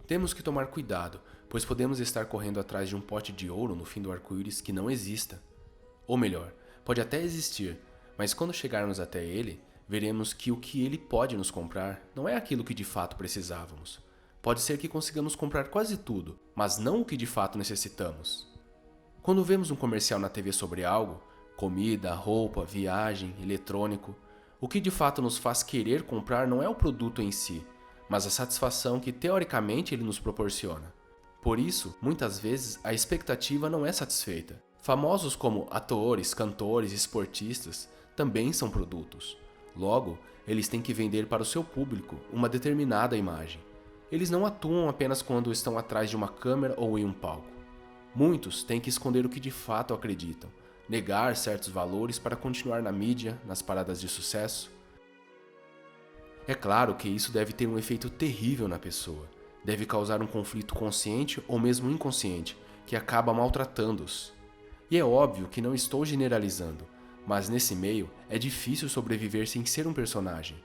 Temos que tomar cuidado, pois podemos estar correndo atrás de um pote de ouro no fim do arco-íris que não exista. Ou melhor, pode até existir, mas quando chegarmos até ele, veremos que o que ele pode nos comprar não é aquilo que de fato precisávamos. Pode ser que consigamos comprar quase tudo, mas não o que de fato necessitamos. Quando vemos um comercial na TV sobre algo, comida, roupa, viagem, eletrônico, o que de fato nos faz querer comprar não é o produto em si, mas a satisfação que teoricamente ele nos proporciona. Por isso, muitas vezes, a expectativa não é satisfeita. Famosos como atores, cantores e esportistas também são produtos. Logo, eles têm que vender para o seu público uma determinada imagem. Eles não atuam apenas quando estão atrás de uma câmera ou em um palco. Muitos têm que esconder o que de fato acreditam, negar certos valores para continuar na mídia, nas paradas de sucesso. É claro que isso deve ter um efeito terrível na pessoa. Deve causar um conflito consciente ou mesmo inconsciente, que acaba maltratando-os. E é óbvio que não estou generalizando, mas nesse meio é difícil sobreviver sem ser um personagem.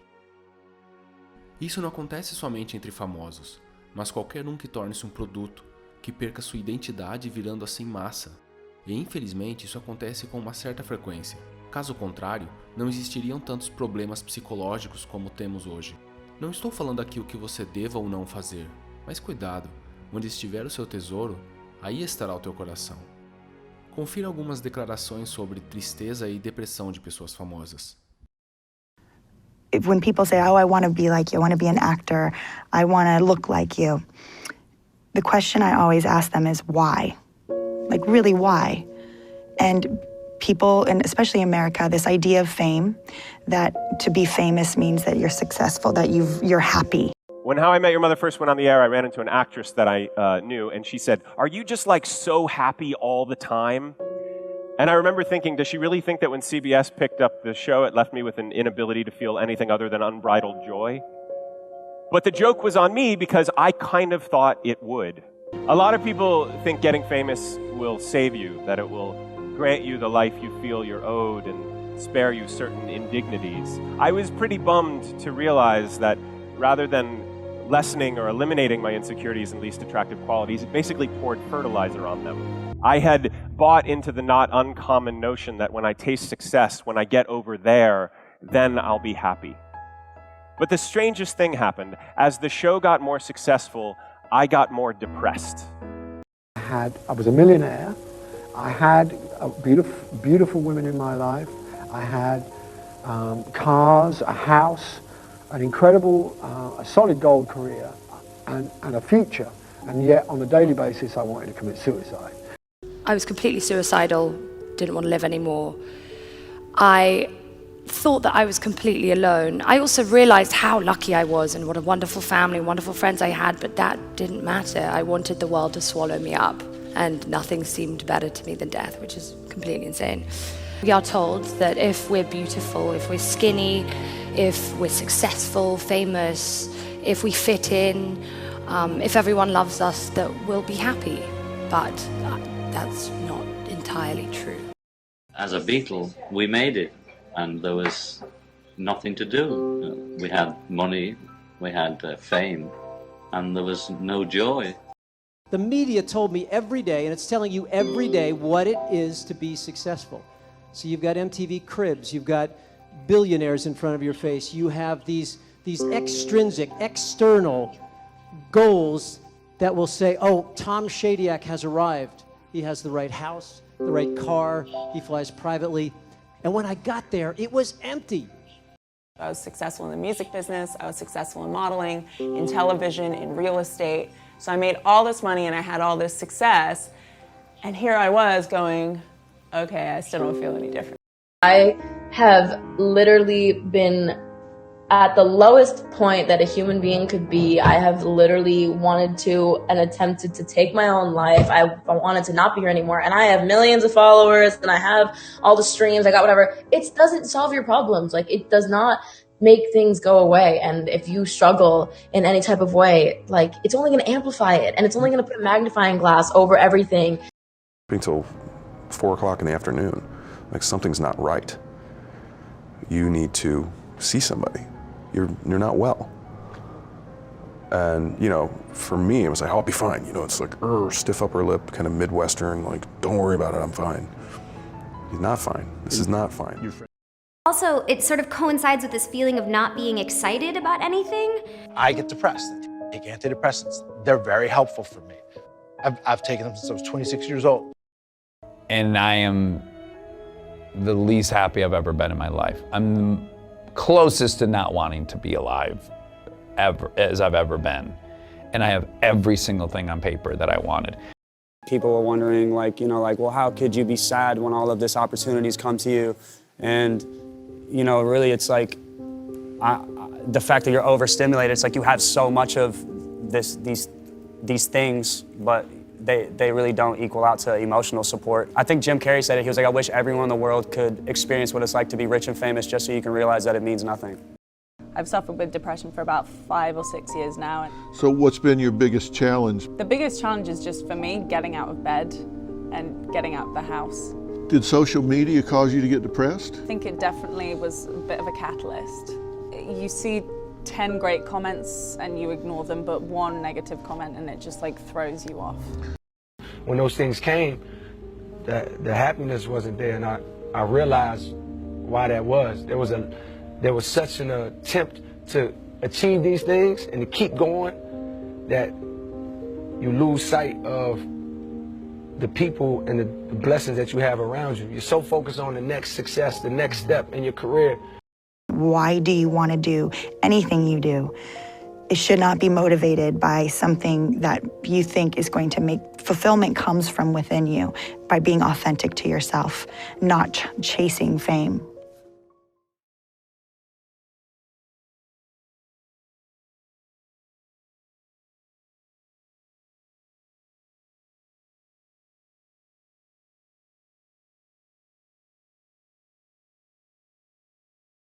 Isso não acontece somente entre famosos, mas qualquer um que torne-se um produto, que perca sua identidade virando assim massa. E infelizmente isso acontece com uma certa frequência. Caso contrário, não existiriam tantos problemas psicológicos como temos hoje. Não estou falando aqui o que você deva ou não fazer, mas cuidado, onde estiver o seu tesouro, aí estará o teu coração. Confira algumas declarações sobre tristeza e depressão de pessoas famosas. When people say, oh, I want to be like you, I want to be an actor, I want to look like you, the question I always ask them is why? Like, really, why? And people, and especially in America, this idea of fame, that to be famous means that you're successful, that you're happy. When How I Met Your Mother first went on the air, I ran into an actress that I knew, and she said, "Are you just like so happy all the time?" And I remember thinking, does she really think that when CBS picked up the show, it left me with an inability to feel anything other than unbridled joy? But the joke was on me because I kind of thought it would. A lot of people think getting famous will save you, that it will grant you the life you feel you're owed and spare you certain indignities. I was pretty bummed to realize that rather than lessening or eliminating my insecurities and least attractive qualities, it basically poured fertilizer on them. I had bought into the not uncommon notion that when I taste success, when I get over there, then I'll be happy. But the strangest thing happened. As the show got more successful, I got more depressed. I was a millionaire. I had beautiful women in my life. I had cars, a house, an incredible, a solid gold career, and a future. And yet, on a daily basis, I wanted to commit suicide. I was completely suicidal, didn't want to live anymore. I thought that I was completely alone. I also realized how lucky I was and what a wonderful family, wonderful friends I had, but that didn't matter. I wanted the world to swallow me up, and nothing seemed better to me than death, which is completely insane. We are told that if we're beautiful, if we're skinny, if we're successful, famous, if we fit in, if everyone loves us, that we'll be happy. But that's not entirely true. As a Beatle, we made it, and there was nothing to do. We had money, we had fame, and there was no joy. The media told me every day, and it's telling you every day what it is to be successful. So you've got MTV Cribs, you've got billionaires in front of your face, you have these extrinsic, external goals that will say, oh, Tom Shadyac has arrived. He has the right house, the right car, he flies privately. And when I got there, it was empty. I was successful in the music business, I was successful in modeling, in television, in real estate. So I made all this money and I had all this success. And here I was going, okay, I still don't feel any different. I have literally been at the lowest point that a human being could be. I have literally wanted to and attempted to take my own life. I wanted to not be here anymore. And I have millions of followers and I have all the streams, I got whatever. It doesn't solve your problems. Like, it does not make things go away. And if you struggle in any type of way, like, it's only going to amplify it. And it's only going to put a magnifying glass over everything. Until 4 o'clock in the afternoon, like, something's not right. You need to see somebody. You're not well. And, you know, for me, it was like, oh, I'll be fine. You know, it's like, stiff upper lip, kind of Midwestern, like, don't worry about it, I'm fine. He's not fine. This is not fine. Also, it sort of coincides with this feeling of not being excited about anything. I get depressed. I take antidepressants. They're very helpful for me. I've taken them since I was 26 years old. And I am the least happy I've ever been in my life. I'm the closest to not wanting to be alive as I've ever been. And I have every single thing on paper that I wanted. People were wondering, like, you know, like, well, how could you be sad when all of this opportunities come to you? And, you know, really it's like, the fact that you're overstimulated, it's like you have so much of these things, but they really don't equal out to emotional support. I think Jim Carrey said it, he was like, I wish everyone in the world could experience what it's like to be rich and famous just so you can realize that it means nothing. I've suffered with depression for about 5 or 6 years now. So what's been your biggest challenge? The biggest challenge is just for me getting out of bed and getting out of the house. Did social media cause you to get depressed? I think it definitely was a bit of a catalyst. You see 10 great comments and you ignore them, but one negative comment and it just like throws you off. When those things came, the happiness wasn't there, and I realized why that was. There was such an attempt to achieve these things and to keep going that you lose sight of the people and the blessings that you have around you. You're so focused on the next success, the next step in your career. Why do you want to do anything you do? It should not be motivated by something that you think is going to make fulfillment comes from within you, by being authentic to yourself, not chasing fame.